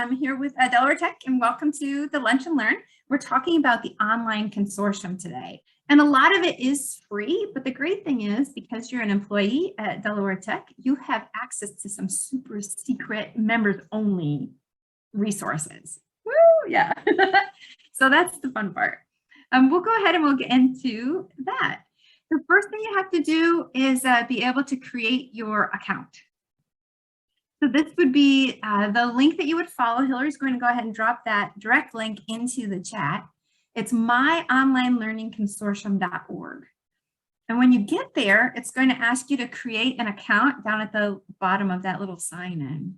I'm here with Delaware Tech, and welcome to the Lunch and Learn. We're talking about the Online Consortium today. And a lot of it is free, but the great thing is, because you're an employee at Delaware Tech, you have access to some super secret members-only resources. Woo, yeah. So that's the fun part. We'll go ahead and we'll get into that. The first thing you have to do is be able to create your account. So this would be the link that you would follow. Hillary's going to go ahead and drop that direct link into the chat. It's myonlinelearningconsortium.org. And when you get there, it's going to ask you to create an account down at the bottom of that little sign in.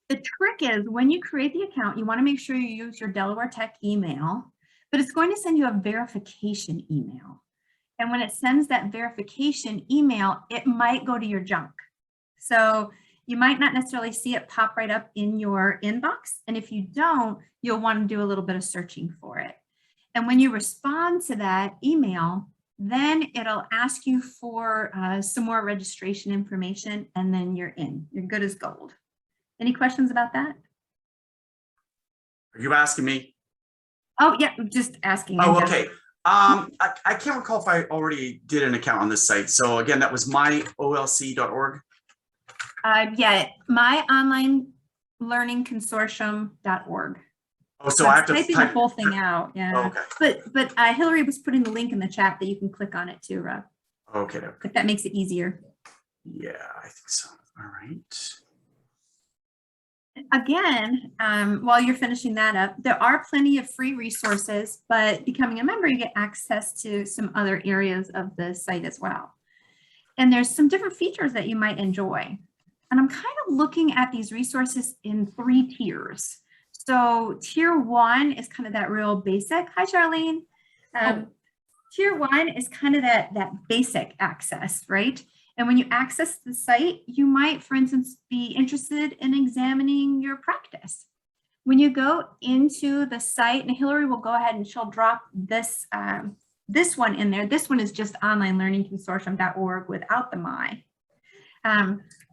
The trick is when you create the account, you want to make sure you use your Delaware Tech email, but it's going to send you a verification email. And when it sends that verification email, it might go to your junk. So you might not necessarily see it pop right up in your inbox. And if you don't, you'll want to do a little bit of searching for it. And when you respond to that email, then it'll ask you for some more registration information, and then you're in. You're good as gold. Any questions about that? Are you asking me? Oh, yeah, just asking. Oh, okay. I can't recall if I already did an account on this site. So again, that was myolc.org. Yeah, myonlinelearningconsortium.org. Oh, so I have to typing the whole thing out. Yeah. Oh, okay. But Hillary was putting the link in the chat that you can click on it too, Rob. Okay. If that makes it easier. Yeah, I think so. All right. Again, while you're finishing that up, there are plenty of free resources, but becoming a member, you get access to some other areas of the site as well. And there's some different features that you might enjoy. And I'm kind of looking at these resources in 3 tiers. So tier 1 is kind of that real basic. Hi, Charlene. Tier 1 is kind of that basic access, right? And when you access the site, you might, for instance, be interested in examining your practice. When you go into the site, and Hillary will go ahead and she'll drop this this one in there. This one is just onlinelearningconsortium.org without the my.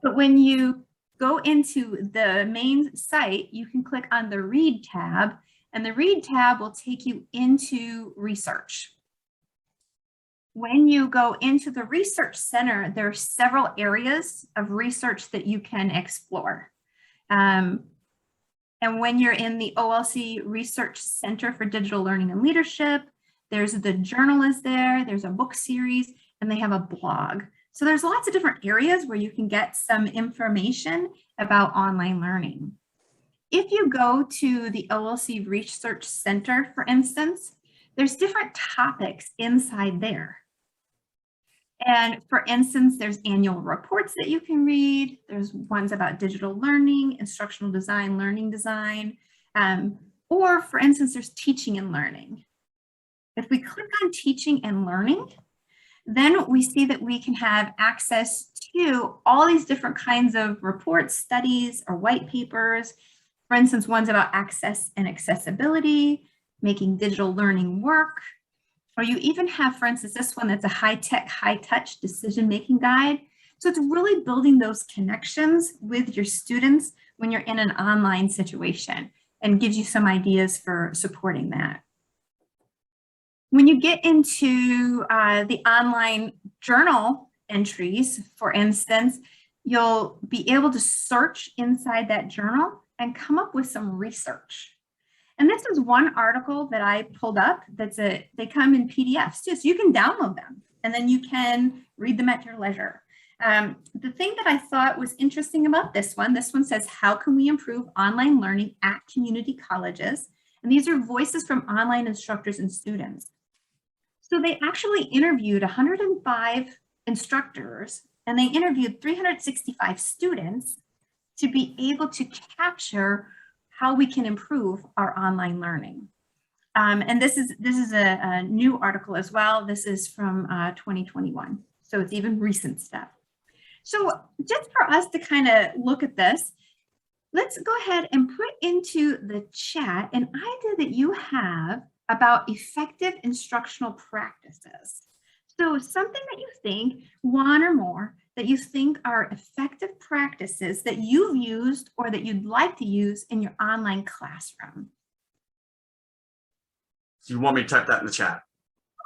But when you go into the main site, you can click on the Read tab, and the Read tab will take you into research. When you go into the Research Center, there are several areas of research that you can explore. And when you're in the OLC Research Center for Digital Learning and Leadership, there's the journal is there, there's a book series, and they have a blog. So there's lots of different areas where you can get some information about online learning. If you go to the OLC Research Center, for instance, there's different topics inside there. And for instance, there's annual reports that you can read. There's ones about digital learning, instructional design, learning design, or for instance, there's teaching and learning. If we click on teaching and learning, then we see that we can have access to all these different kinds of reports, studies, or white papers. For instance, ones about access and accessibility, making digital learning work. Or you even have, for instance, this one that's a high-tech, high-touch decision-making guide. So it's really building those connections with your students when you're in an online situation and gives you some ideas for supporting that. When you get into the online journal entries, for instance, you'll be able to search inside that journal and come up with some research. And this is one article that I pulled up they come in PDFs too, so you can download them and then you can read them at your leisure. The thing that I thought was interesting about this one says, how can we improve online learning at community colleges? And these are voices from online instructors and students. So they actually interviewed 105 instructors and they interviewed 365 students to be able to capture how we can improve our online learning. And this is a new article as well. This is from 2021, so it's even recent stuff. So just for us to kind of look at this, let's go ahead and put into the chat an idea that you have about effective instructional practices. So something that you think one or more that you think are effective practices that you've used or that you'd like to use in your online classroom? Do you want me to type that in the chat?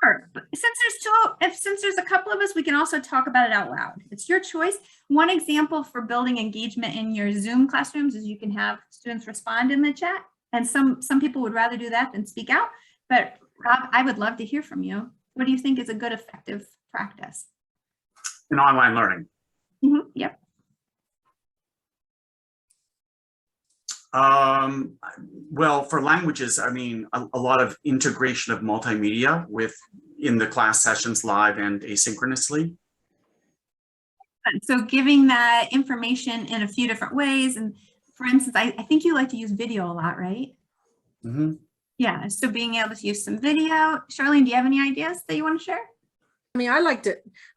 Sure. Since there's a couple of us, we can also talk about it out loud. It's your choice. One example for building engagement in your Zoom classrooms is you can have students respond in the chat. And some people would rather do that than speak out. But Rob, I would love to hear from you. What do you think is a good, effective practice? In online learning. Yep. Well, for languages, I mean, a lot of integration of multimedia in the class sessions live and asynchronously. So giving that information in a few different ways. And for instance, I think you like to use video a lot, right? Mm-hmm. Yeah, so being able to use some video. Charlene, do you have any ideas that you want to share? I mean,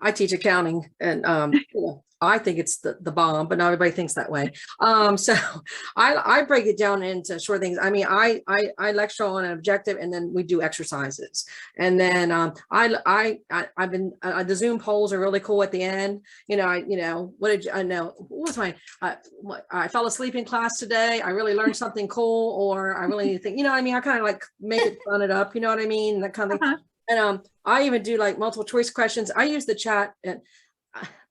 I teach accounting, and you know, I think it's the bomb, but not everybody thinks that way. So I break it down into short things. I mean, I lecture on an objective, and then we do exercises. And then I've been the Zoom polls are really cool at the end. You know, what did I know? What was my I fell asleep in class today. I really learned something cool, or I really think, you know what I mean? I kind of like make it fun it up, you know what I mean? That kind of thing. And I even do like multiple choice questions. I use the chat, and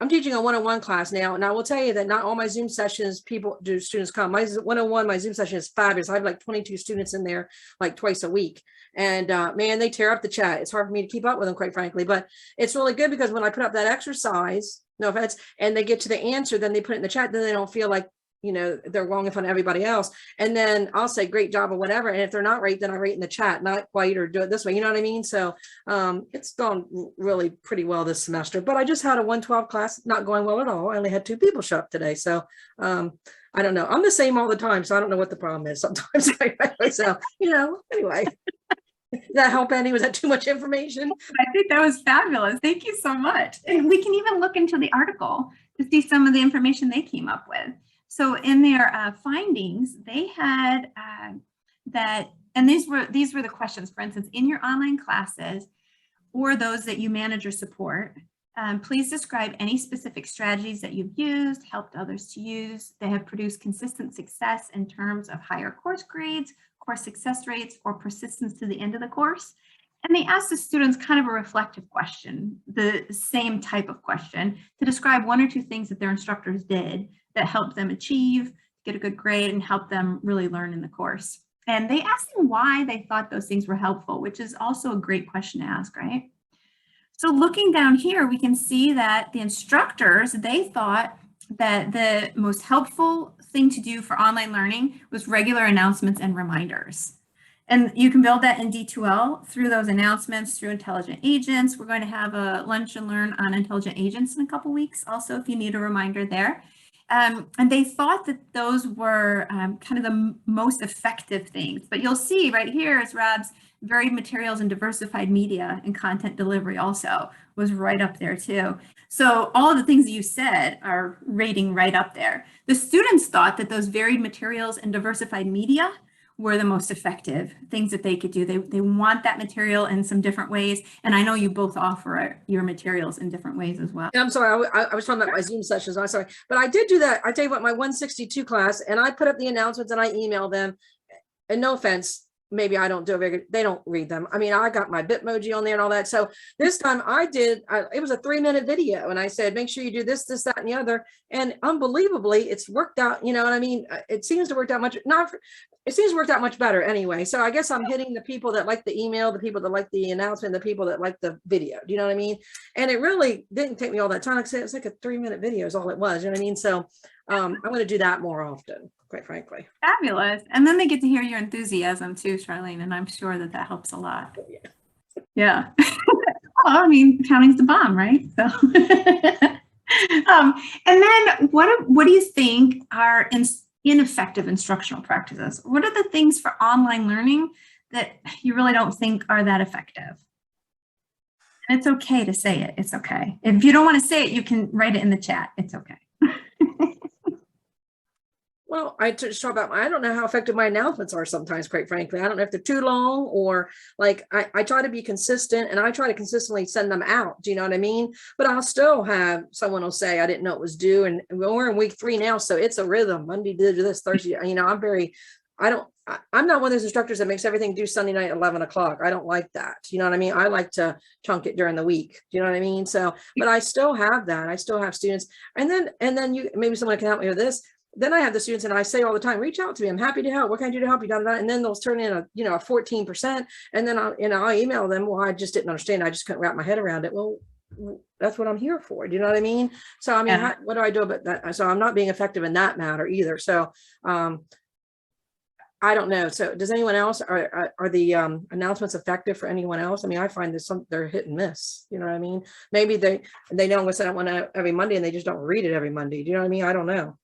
I'm teaching a one-on-one class now, and I will tell you that not all my Zoom sessions students come. My one-on-one, my Zoom session is fabulous. I have like 22 students in there like twice a week, and man, they tear up the chat. It's hard for me to keep up with them, quite frankly, but it's really good because when I put up that exercise, no offense, and they get to the answer, then they put it in the chat, then they don't feel like, you know, they're wrong in front of everybody else. And then I'll say great job or whatever, and if they're not right, then I rate in the chat, not quite, or do it this way, you know what I mean? So it's gone really pretty well this semester, but I just had a 112 class not going well at all. I only had 2 people show up today, so I don't know, I'm the same all the time, so I don't know what the problem is sometimes. So, you know, anyway. Did that help any? Was that too much information? I think that was fabulous. Thank you so much. And we can even look into the article to see some of the information they came up with. So in their findings, they had that, and these were the questions, for instance, in your online classes or those that you manage or support, please describe any specific strategies that you've used, helped others to use, that have produced consistent success in terms of higher course grades, course success rates, or persistence to the end of the course. And they asked the students kind of a reflective question, the same type of question, to describe 1 or 2 things that their instructors did that helped them achieve, get a good grade, and help them really learn in the course. And they asked them why they thought those things were helpful, which is also a great question to ask, right? So looking down here, we can see that the instructors, they thought that the most helpful thing to do for online learning was regular announcements and reminders. And you can build that in D2L through those announcements, through intelligent agents. We're going to have a lunch and learn on intelligent agents in a couple weeks also, if you need a reminder there. And they thought that those were kind of the most effective things. But you'll see right here is Rob's varied materials and diversified media and content delivery also was right up there too. So all of the things that you said are rating right up there. The students thought that those varied materials and diversified media were the most effective things that they could do. They want that material in some different ways. And I know you both offer your materials in different ways as well. And I'm sorry, I was talking about my Zoom sessions. I'm sorry, but I did do that. I tell you what, my 162 class, and I put up the announcements and I emailed them. And no offense, maybe I don't do a very good, they don't read them. I mean, I got my Bitmoji on there and all that. So this time it was a 3-minute video, and I said, make sure you do this, this, that, and the other. And unbelievably, it's worked out. You know what I mean? It seems to work out it seems worked out much better anyway. So I guess I'm hitting the people that like the email, the people that like the announcement, the people that like the video. Do you know what I mean? And it really didn't take me all that time. Like I said, it's like a 3-minute video is all it was. You know what I mean? So I'm going to do that more often, quite frankly. Fabulous. And then they get to hear your enthusiasm too, Charlene, and I'm sure that helps a lot. Yeah. Well, I mean, accounting's the bomb, right? So, and then what do you think are ineffective instructional practices? What are the things for online learning that you really don't think are that effective? And it's okay to say it. It's okay. If you don't want to say it, you can write it in the chat. It's okay. Well, I just talk about, I don't know how effective my announcements are sometimes, quite frankly. I don't know if they're too long or like, I try to be consistent and I try to consistently send them out. Do you know what I mean? But I'll still have someone will say, I didn't know it was due. And we're in week 3 now. So it's a rhythm. Monday did this, Thursday, you know, I'm not one of those instructors that makes everything due Sunday night at 11 o'clock. I don't like that. You know what I mean? I like to chunk it during the week. Do you know what I mean? So, but I still have that. I still have students. And then you, maybe someone can help me with this. Then I have the students and I say all the time, reach out to me. I'm happy to help. What can I do to help you? Da, da, da. And then they'll turn in a 14%. And then I'll email them. Well, I just didn't understand. I just couldn't wrap my head around it. Well, that's what I'm here for. Do you know what I mean? So, I mean, what do I do about that? So I'm not being effective in that matter either. So, I don't know. So does anyone else, are the announcements effective for anyone else? I mean, I find they're hit and miss, you know what I mean? Maybe they know what's sent one out every Monday and they just don't read it every Monday. Do you know what I mean? I don't know.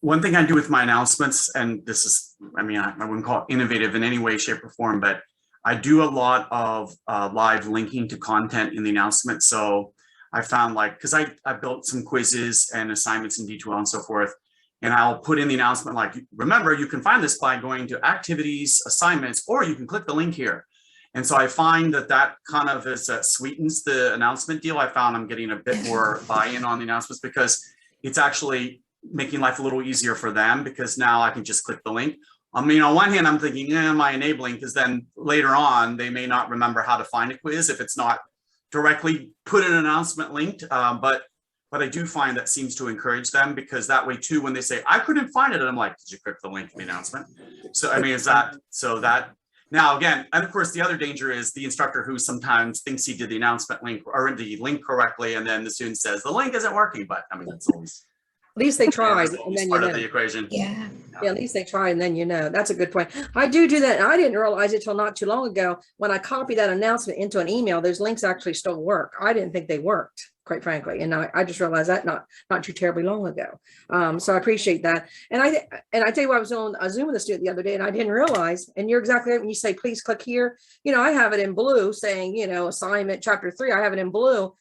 One thing I do with my announcements, and this is, I mean, I wouldn't call it innovative in any way, shape, or form, but I do a lot of live linking to content in the announcement. So I found because I built some quizzes and assignments in D2L and so forth, and I'll put in the announcement like, remember, you can find this by going to activities, assignments, or you can click the link here. And so I find that kind of sweetens the announcement deal. I found I'm getting a bit more buy-in on the announcements because it's actually making life a little easier for them, because now I can just click the link. I mean, on one hand, I'm thinking, am I enabling? Because then later on, they may not remember how to find a quiz if it's not directly put in an announcement linked. But I do find that seems to encourage them, because that way too, when they say, I couldn't find it, and I'm like, did you click the link in the announcement? So, I mean, is that, so that, now again, and of course, the other danger is the instructor who sometimes thinks he did the announcement link or the link correctly, and then the student says, the link isn't working, but I mean, that's always, at least they tried, and then part of the equation. Yeah, at least they tried, and then that's a good point. I do that, and I didn't realize it till not too long ago. When I copied that announcement into an email, those links actually still work. I didn't think they worked, quite frankly, and I just realized that not too terribly long ago. So I appreciate that. And I tell you what, I was on a Zoom with a student the other day, and I didn't realize. And you're exactly right when you say, please click here. I have it in blue saying, assignment chapter 3. I have it in blue.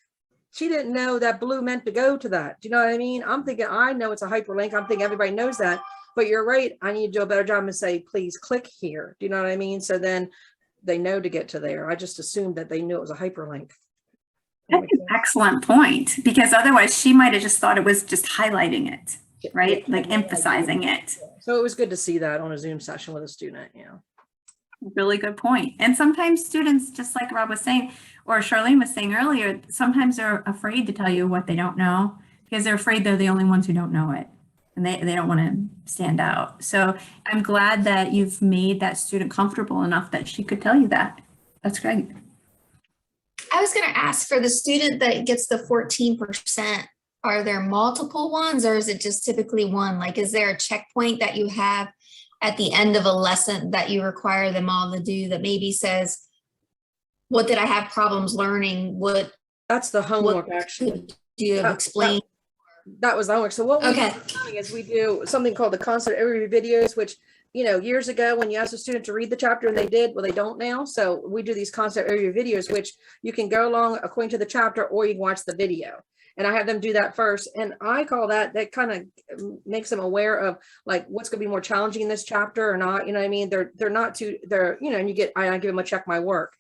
She didn't know that blue meant to go to that. Do you know what I mean? I'm thinking, I know it's a hyperlink. I'm thinking everybody knows that, but you're right. I need to do a better job and say, please click here. Do you know what I mean? So then they know to get to there. I just assumed that they knew it was a hyperlink. That's an excellent point, because otherwise she might have just thought it was just highlighting it, right? Like emphasizing it. So it was good to see that on a Zoom session with a student. Really good point. And sometimes students, just like Rob was saying, or Charlene was saying earlier, sometimes they're afraid to tell you what they don't know, because they're afraid they're the only ones who don't know it, and they don't want to stand out. So I'm glad that you've made that student comfortable enough that she could tell you that. That's great. I was going to ask, for the student that gets the 14%, are there multiple ones, or is it just typically one? Like, is there a checkpoint that you have at the end of a lesson that you require them all to do that maybe says, what did I have problems learning? That's the homework, actually. Do you explain? That was the homework. So what we're doing is we do something called the concept overview videos, which, years ago when you asked a student to read the chapter and they did, well, they don't now. So we do these concept overview videos, which you can go along according to the chapter, or you can watch the video. And I have them do that first. And I call that kind of makes them aware of like what's going to be more challenging in this chapter or not. You know what I mean? They're not too, and I give them a check my work.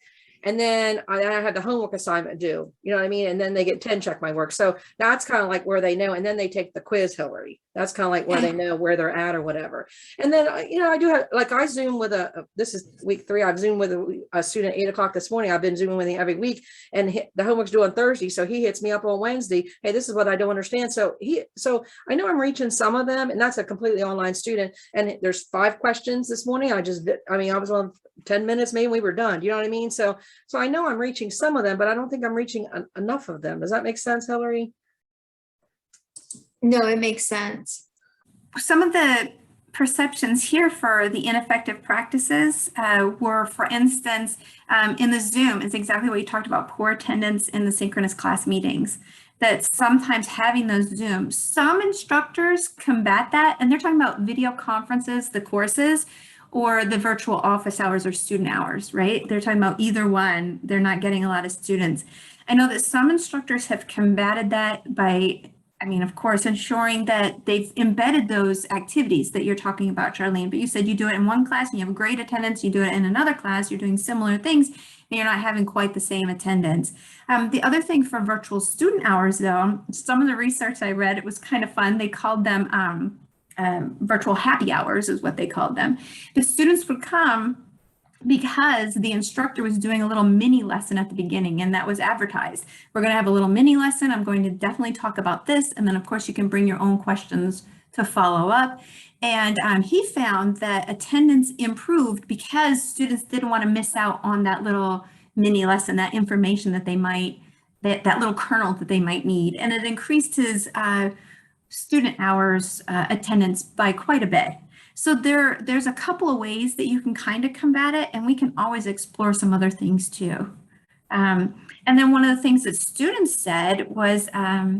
And then I have the homework assignment due, you know what I mean? And then they get 10 check my work. So that's kind of like where they know. And then they take the quiz, Hillary. That's kind of like where they know where they're at or whatever. And then, I do have, like, I Zoom with this is week 3. I've Zoomed with a student at 8 o'clock this morning. I've been Zooming with him every week, and the homework's due on Thursday. So he hits me up on Wednesday. Hey, this is what I don't understand. So I know I'm reaching some of them, and that's a completely online student. And there's 5 questions this morning. I was on 10 minutes, maybe we were done. You know what I mean? So I know I'm reaching some of them, but I don't think I'm reaching enough of them. Does that make sense, Hillary? No, it makes sense. Some of the perceptions here for the ineffective practices were, for instance, in the Zoom, it's exactly what you talked about, poor attendance in the synchronous class meetings, that sometimes having those Zooms, some instructors combat that, and they're talking about video conferences, the courses, or the virtual office hours or student hours, right? They're talking about either one. They're not getting a lot of students. I know that some instructors have combated that by I mean, of course, ensuring that they've embedded those activities that you're talking about, Charlene, but you said you do it in one class and you have great attendance, you do it in another class, you're doing similar things, and you're not having quite the same attendance. The other thing for virtual student hours, though, some of the research I read, it was kind of fun. They called them virtual happy hours is what they called them. The students would come because the instructor was doing a little mini lesson at the beginning, and that was advertised. We're going to have a little mini lesson. I'm going to definitely talk about this. And then of course you can bring your own questions to follow up. And he found that attendance improved because students didn't want to miss out on that little mini lesson, that information that they might, that little kernel that they might need. And it increased his student hours attendance by quite a bit. So there's a couple of ways that you can kind of combat it, and we can always explore some other things too. And then one of the things that students said was that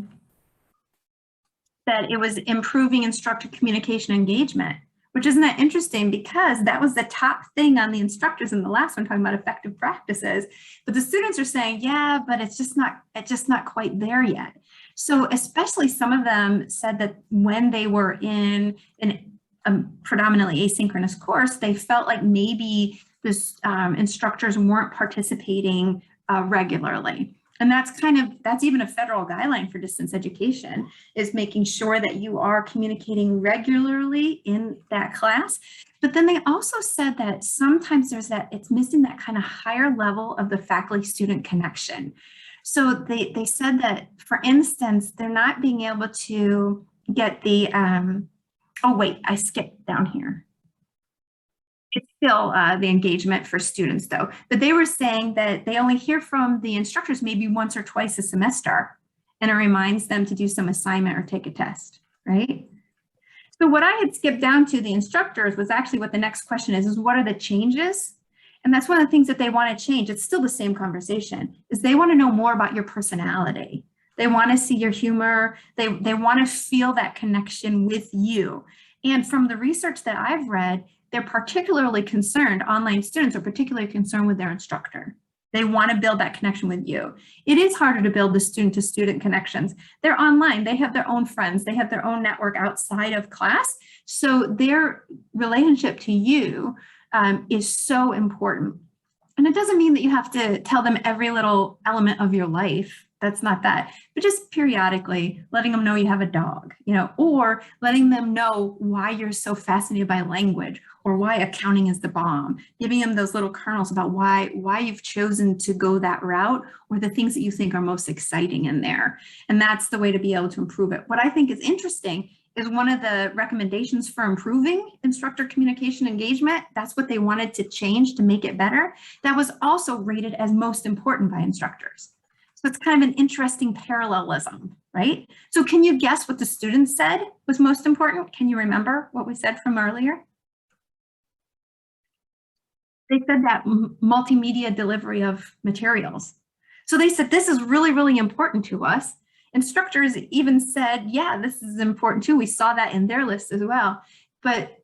it was improving instructor communication engagement, which isn't that interesting because that was the top thing on the instructors in the last one talking about effective practices. But the students are saying, yeah, but it's just not quite there yet. So especially some of them said that when they were in a predominantly asynchronous course, they felt like maybe this instructors weren't participating regularly. And that's even a federal guideline for distance education, is making sure that you are communicating regularly in that class. But then they also said that sometimes it's missing that kind of higher level of the faculty-student connection. So they said that, for instance, they're not being able to get the, oh wait, I skipped down here. It's still the engagement for students though, but they were saying that they only hear from the instructors maybe once or twice a semester, and it reminds them to do some assignment or take a test, right? So what I had skipped down to the instructors was actually what the next question is what are the changes? And that's one of the things that they want to change. It's still the same conversation, is they want to know more about your personality. They want to see your humor. They want to feel that connection with you. And from the research that I've read, they're particularly concerned, online students are particularly concerned with their instructor. They want to build that connection with you. It is harder to build the student-to-student connections. They're online, they have their own friends, they have their own network outside of class. So their relationship to you is so important. And it doesn't mean that you have to tell them every little element of your life. That's not that, but just periodically letting them know you have a dog, or letting them know why you're so fascinated by language or why accounting is the bomb, giving them those little kernels about why you've chosen to go that route or the things that you think are most exciting in there. And that's the way to be able to improve it. What I think is interesting is one of the recommendations for improving instructor communication engagement. That's what they wanted to change to make it better. That was also rated as most important by instructors. So it's kind of an interesting parallelism, right? So can you guess what the students said was most important? Can you remember what we said from earlier? They said that multimedia delivery of materials. So they said, this is really, really important to us. Instructors even said, yeah, this is important too. We saw that in their list as well. But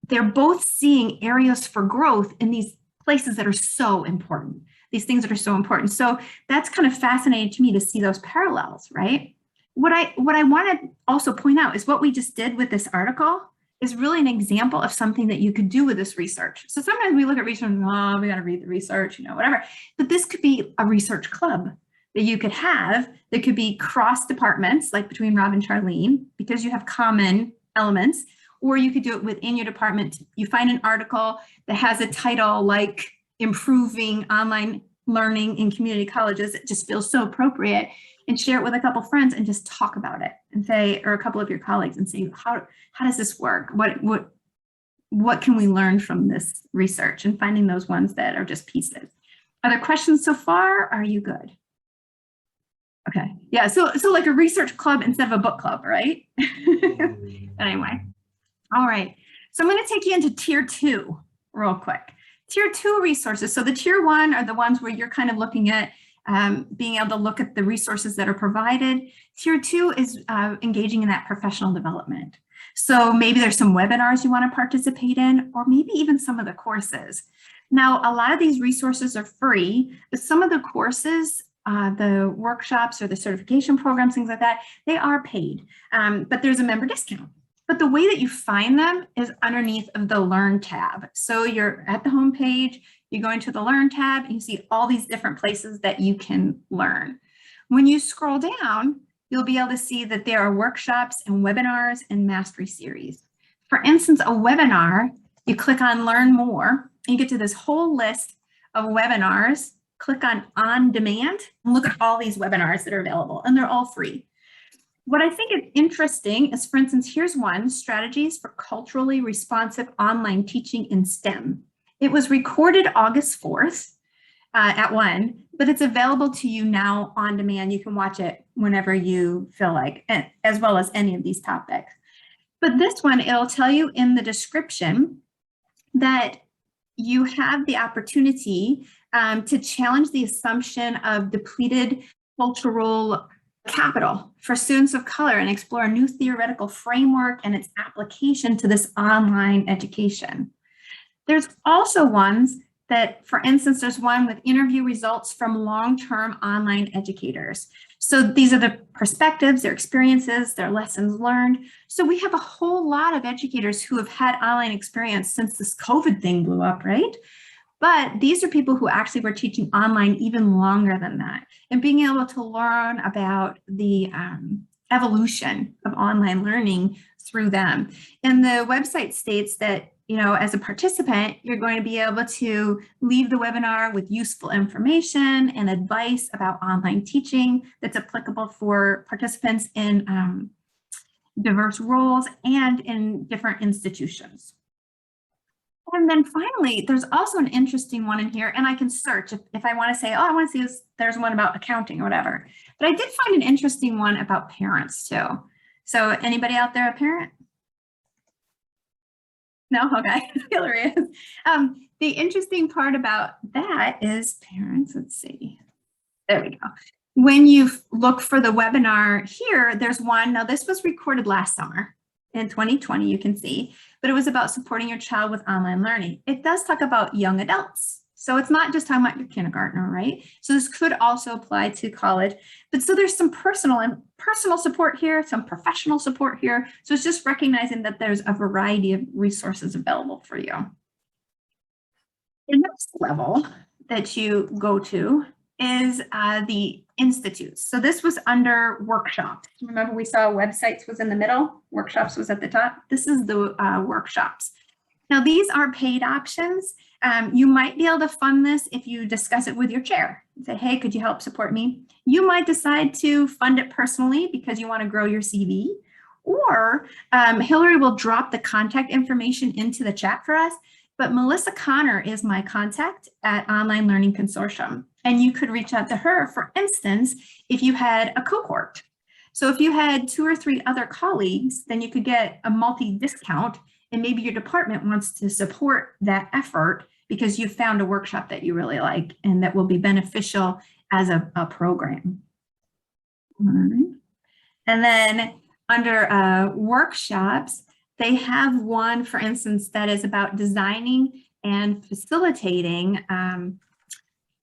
they're both seeing areas for growth in these places that are so important. These things that are so important. So that's kind of fascinating to me to see those parallels, right? What I want to also point out is what we just did with this article is really an example of something that you could do with this research. So sometimes we look at research and oh, we got to read the research, whatever. But this could be a research club that you could have that could be cross departments, like between Rob and Charlene, because you have common elements, or you could do it within your department. You find an article that has a title like improving online learning in community colleges. It just feels so appropriate, and share it with a couple friends and just talk about it and say, or a couple of your colleagues and say, how does this work? What can we learn from this research, and finding those ones that are just pieces. Are there questions so far? Are you good? Okay, yeah, so like a research club instead of a book club, right? Anyway, all right. So I'm going to take you into tier 2 real quick. Tier 2 resources. So the tier 1 are the ones where you're kind of looking at being able to look at the resources that are provided. Tier 2 is engaging in that professional development. So maybe there's some webinars you want to participate in, or maybe even some of the courses. Now, a lot of these resources are free, but some of the courses the workshops or the certification programs, things like that, they are paid, but there's a member discount. But the way that you find them is underneath of the Learn tab. So you're at the home page, you go into the Learn tab, and you see all these different places that you can learn. When you scroll down, you'll be able to see that there are workshops and webinars and mastery series. For instance, a webinar, you click on Learn More, and you get to this whole list of webinars. Click on Demand, and look at all these webinars that are available, and they're all free. What I think is interesting is, for instance, here's one, Strategies for Culturally Responsive Online Teaching in STEM. It was recorded August 4th at 1, but it's available to you now on demand. You can watch it whenever you feel like, as well as any of these topics. But this one, it'll tell you in the description that you have the opportunity to challenge the assumption of depleted cultural capital for students of color and explore a new theoretical framework and its application to this online education. There's also ones that, for instance, there's one with interview results from long-term online educators. So these are the perspectives, their experiences, their lessons learned. So we have a whole lot of educators who have had online experience since this COVID thing blew up, right? But these are people who actually were teaching online even longer than that, and being able to learn about the evolution of online learning through them. And the website states that, you know, as a participant, you're going to be able to leave the webinar with useful information and advice about online teaching that's applicable for participants in diverse roles and in different institutions. And then finally, there's also an interesting one in here, and I can search if I want to say, oh, I want to see if there's one about accounting or whatever. But I did find an interesting one about parents too. So anybody out there a parent? No? Okay, Hillary is. The interesting part about that is parents, let's see. There we go. When you look for the webinar here, there's one. Now this was recorded last summer in 2020, you can see, but it was about supporting your child with online learning. It does talk about young adults. So it's not just talking about your kindergartner, right? So this could also apply to college. But so there's some personal support here, some professional support here. So it's just recognizing that there's a variety of resources available for you. The next level that you go to is the institutes. So this was under workshops. Remember we saw websites was in the middle, workshops was at the top. This is the workshops. Now these are paid options. You might be able to fund this if you discuss it with your chair. Say, hey, could you help support me? You might decide to fund it personally because you want to grow your CV, or Hillary will drop the contact information into the chat for us. But Melissa Connor is my contact at Online Learning Consortium. And you could reach out to her, for instance, if you had a cohort. So if you had 2 or 3 other colleagues, then you could get a multi-discount, and maybe your department wants to support that effort because you found a workshop that you really like and that will be beneficial as a program. All right. And then under workshops, they have one, for instance, that is about designing and facilitating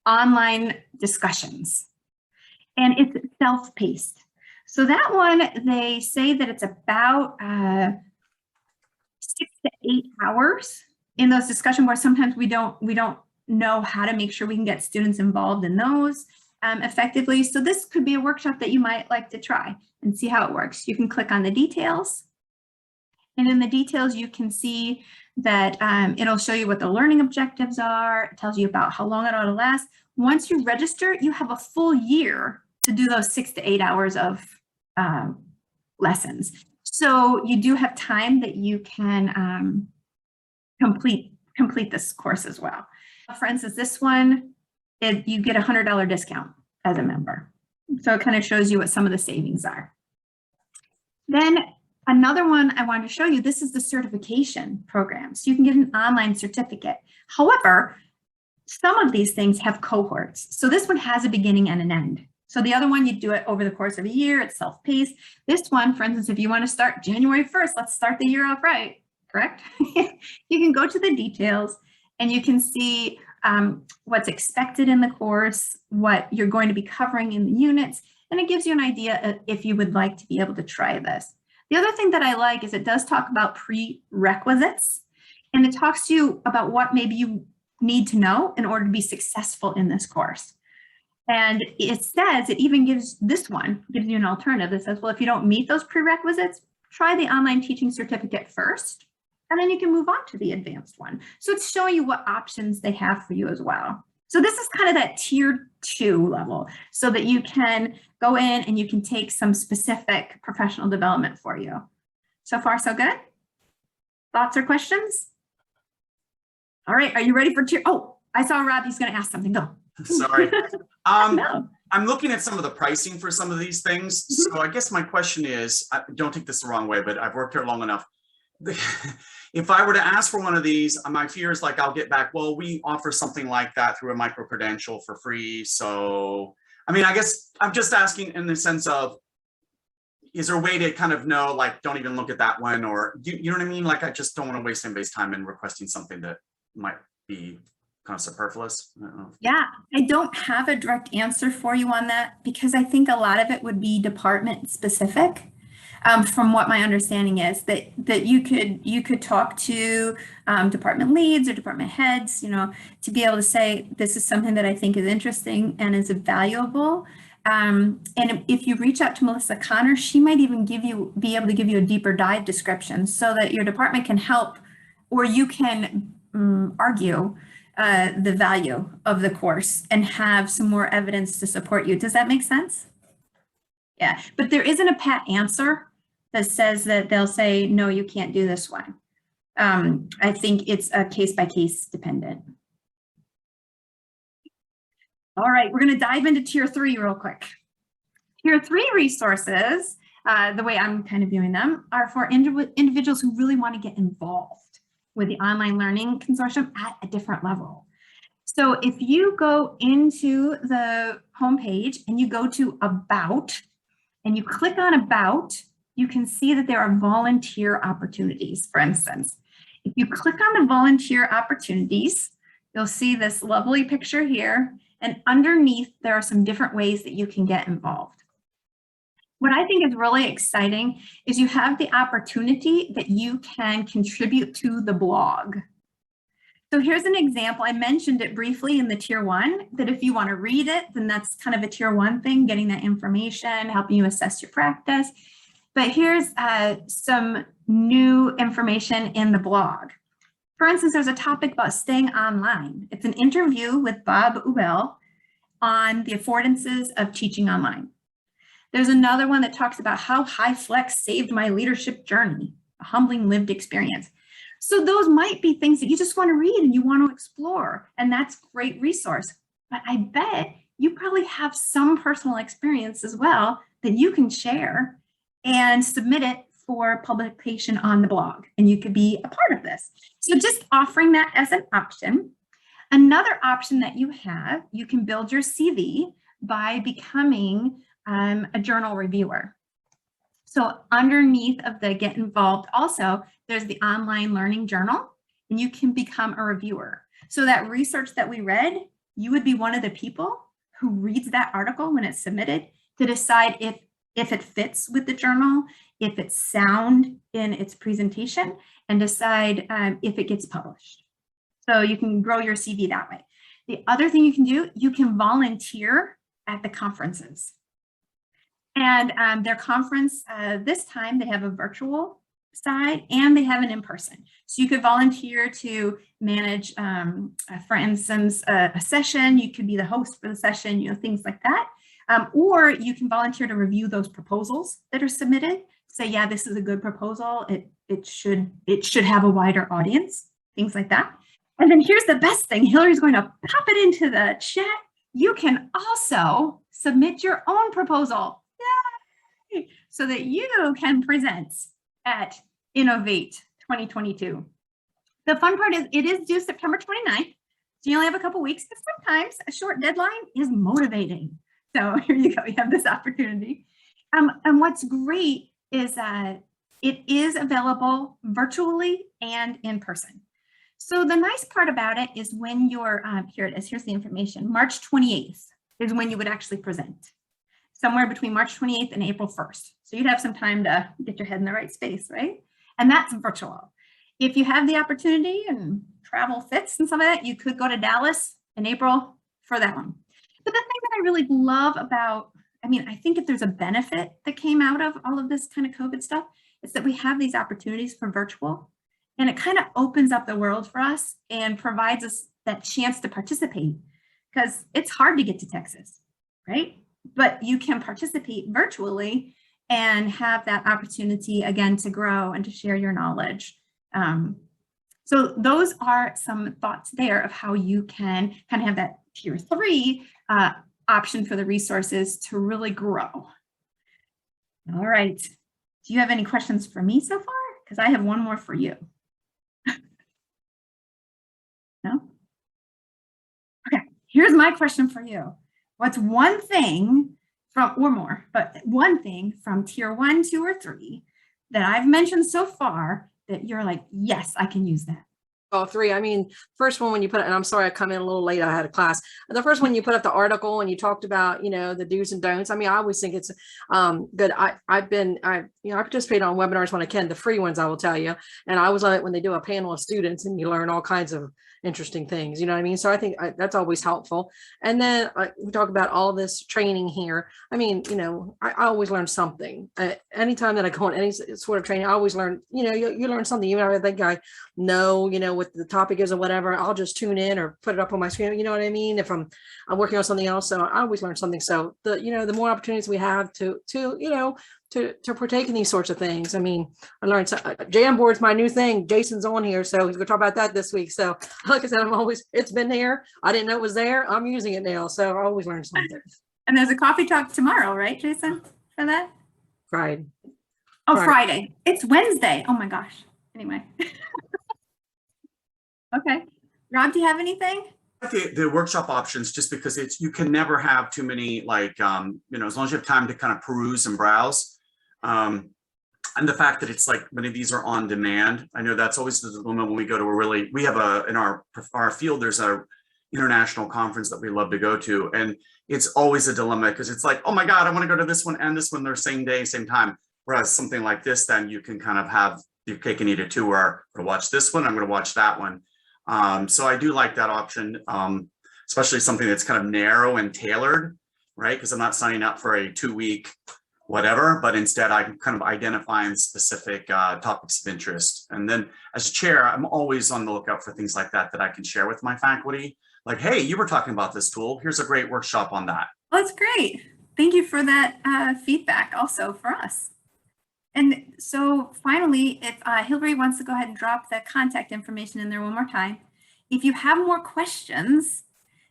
online discussions. And it's self-paced. So that one, they say that it's about 6 to 8 hours in those discussion boards. Sometimes we don't know how to make sure we can get students involved in those effectively. So this could be a workshop that you might like to try and see how it works. You can click on the details. And in the details, you can see that it'll show you what the learning objectives are. It tells you about how long it ought to last. Once you register, you have a full year to do those 6 to 8 hours of lessons. So you do have time that you can complete this course as well. For instance, this one, you get a $100 discount as a member. So it kind of shows you what some of the savings are. Then another one I wanted to show you, this is the certification program. So you can get an online certificate. However, some of these things have cohorts. So this one has a beginning and an end. So the other one, you do it over the course of a year, it's self-paced. This one, for instance, if you want to start January 1st, let's start the year off right, correct? You can go to the details And you can see what's expected in the course, what you're going to be covering in the units, and it gives you an idea if you would like to be able to try this. The other thing that I like is it does talk about prerequisites, and it talks to you about what maybe you need to know in order to be successful in this course. And it says, it even gives you an alternative that says, well, if you don't meet those prerequisites, try the online teaching certificate first, and then you can move on to the advanced one. So it's showing you what options they have for you as well. So this is kind of that tier 2 level, so that you can go in and you can take some specific professional development for you. So far, so good? Thoughts or questions? All right, are you ready for tier? Oh, I saw Robbie's going to ask something. Go. Sorry. No. I'm looking at some of the pricing for some of these things. So I guess my question is, don't take this the wrong way, but I've worked here long enough. If I were to ask for one of these, my fear is like, I'll get back, well, we offer something like that through a micro-credential for free. So, I mean, I guess I'm just asking in the sense of, is there a way to kind of know, like, don't even look at that one, or you know what I mean? Like, I just don't want to waste anybody's time in requesting something that might be kind of superfluous. I don't know. Yeah, I don't have a direct answer for you on that, because I think a lot of it would be department specific. From what my understanding is, that you could talk to department leads or department heads, to be able to say, this is something that I think is interesting and is valuable. And if you reach out to Melissa Connor, she might even be able to give you a deeper dive description, so that your department can help, or you can argue the value of the course and have some more evidence to support you. Does that make sense? Yeah, but there isn't a pat answer that says that they'll say, no, you can't do this one. I think it's a case-by-case dependent. All right, we're going to dive into tier 3 real quick. Tier 3 resources, the way I'm kind of viewing them, are for individuals who really want to get involved with the Online Learning Consortium at a different level. So if you go into the homepage and you go to About, and you click on About, you can see that there are volunteer opportunities, for instance. If you click on the volunteer opportunities, you'll see this lovely picture here, and underneath there are some different ways that you can get involved. What I think is really exciting is you have the opportunity that you can contribute to the blog. So here's an example. I mentioned it briefly in the tier 1, that if you want to read it, then that's kind of a tier 1 thing, getting that information, helping you assess your practice. But here's some new information in the blog. For instance, there's a topic about staying online. It's an interview with Bob Ubel on the affordances of teaching online. There's another one that talks about how HighFlex saved my leadership journey, a humbling lived experience. So those might be things that you just want to read and you want to explore, and that's a great resource. But I bet you probably have some personal experience as well that you can share and submit it for publication on the blog, and you could be a part of this. So just offering that as an option. Another option that you have, you can build your CV by becoming a journal reviewer. So underneath of the Get Involved also, there's the Online Learning Journal, and you can become a reviewer. So that research that we read, you would be one of the people who reads that article when it's submitted to decide if it fits with the journal, if it's sound in its presentation, and decide if it gets published. So you can grow your CV that way. The other thing you can do, you can volunteer at the conferences. And their conference, this time they have a virtual side and they have an in-person. So you could volunteer to manage, for instance, a session. You could be the host for the session, things like that. Or you can volunteer to review those proposals that are submitted. Say, yeah, this is a good proposal. It should have a wider audience, things like that. And then here's the best thing. Hillary's going to pop it into the chat. You can also submit your own proposal. Yay! So that you can present at Innovate 2022. The fun part is it is due September 29th. So you only have a couple weeks, but sometimes a short deadline is motivating. So here you go, you have this opportunity. And what's great is that it is available virtually and in person. So the nice part about it is when you're, here it is, here's the information. March 28th is when you would actually present. Somewhere between March 28th and April 1st. So you'd have some time to get your head in the right space, right? And that's virtual. If you have the opportunity and travel fits and some of that, you could go to Dallas in April for that one. But the thing that I really love about, I mean, I think if there's a benefit that came out of all of this kind of COVID stuff, it's that we have these opportunities for virtual, and it kind of opens up the world for us and provides us that chance to participate, because it's hard to get to Texas, right? But you can participate virtually and have that opportunity again to grow and to share your knowledge. So those are some thoughts there of how you can kind of have that tier 3 option for the resources to really grow. All right. Do you have any questions for me so far? Because I have one more for you. No? Okay, here's my question for you. What's one thing from, or more, but one thing from tier 1, 2, or 3 that I've mentioned so far that you're like, yes, I can use that? All 3. I mean, first one, when you put it, and I'm sorry I come in a little late, I had a class. The first one, you put up the article and you talked about, the do's and don'ts. I mean, I always think it's good. I participate on webinars when I can, the free ones, I will tell you. And I always love it when they do a panel of students and you learn all kinds of interesting things, you know what I mean? So I think that's always helpful. And then we talk about all this training here. I mean, I always learn something. Anytime that I go on any sort of training, I always learn, you learn something. Even if I think I know, what the topic is or whatever, I'll just tune in or put it up on my screen, you know what I mean? If I'm working on something else, so I always learn something. So the more opportunities we have to partake in these sorts of things. I mean, I learned Jamboard's my new thing. Jason's on here, so he's gonna talk about that this week. So like I said, it's been there. I didn't know it was there. I'm using it now. So I always learn something. And there's a coffee talk tomorrow, right, Jason, for that? Friday. Oh, Friday. It's Wednesday. Oh my gosh. Anyway. Okay. Rob, do you have anything? The workshop options, just because you can never have too many, like, as long as you have time to kind of peruse and browse. And the fact that it's like many of these are on demand. I know that's always the dilemma when we go to we have in our field, there's a international conference that we love to go to. And it's always a dilemma because it's like, oh my God, I want to go to this one and this one, they're same day, same time. Whereas something like this, then you can kind of have your cake and eat it too, where I'm going to watch this one, I'm going to watch that one. So I do like that option, especially something that's kind of narrow and tailored, right? Because I'm not signing up for a 2-week whatever, but instead I'm kind of identifying specific topics of interest. And then as a chair, I'm always on the lookout for things like that I can share with my faculty. Like, hey, you were talking about this tool. Here's a great workshop on that. Well, that's great. Thank you for that feedback also for us. And so finally, if Hillary wants to go ahead and drop the contact information in there one more time. If you have more questions,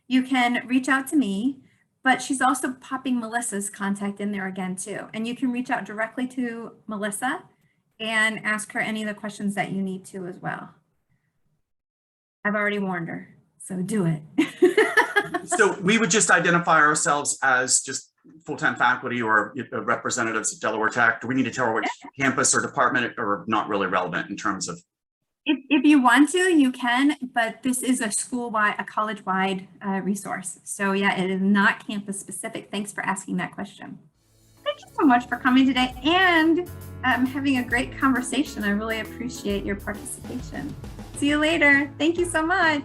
you can reach out to me, but she's also popping Melissa's contact in there again too. And you can reach out directly to Melissa and ask her any of the questions that you need to as well. I've already warned her, so do it. So we would just identify ourselves as just full-time faculty or representatives of Delaware Tech. Do we need to tell her which campus or department, or not really relevant in terms of? If you want to, you can, but this is a school-wide, a college-wide resource. So yeah, it is not campus specific. Thanks for asking that question. Thank you so much for coming today and having a great conversation. I really appreciate your participation. See you later. Thank you so much.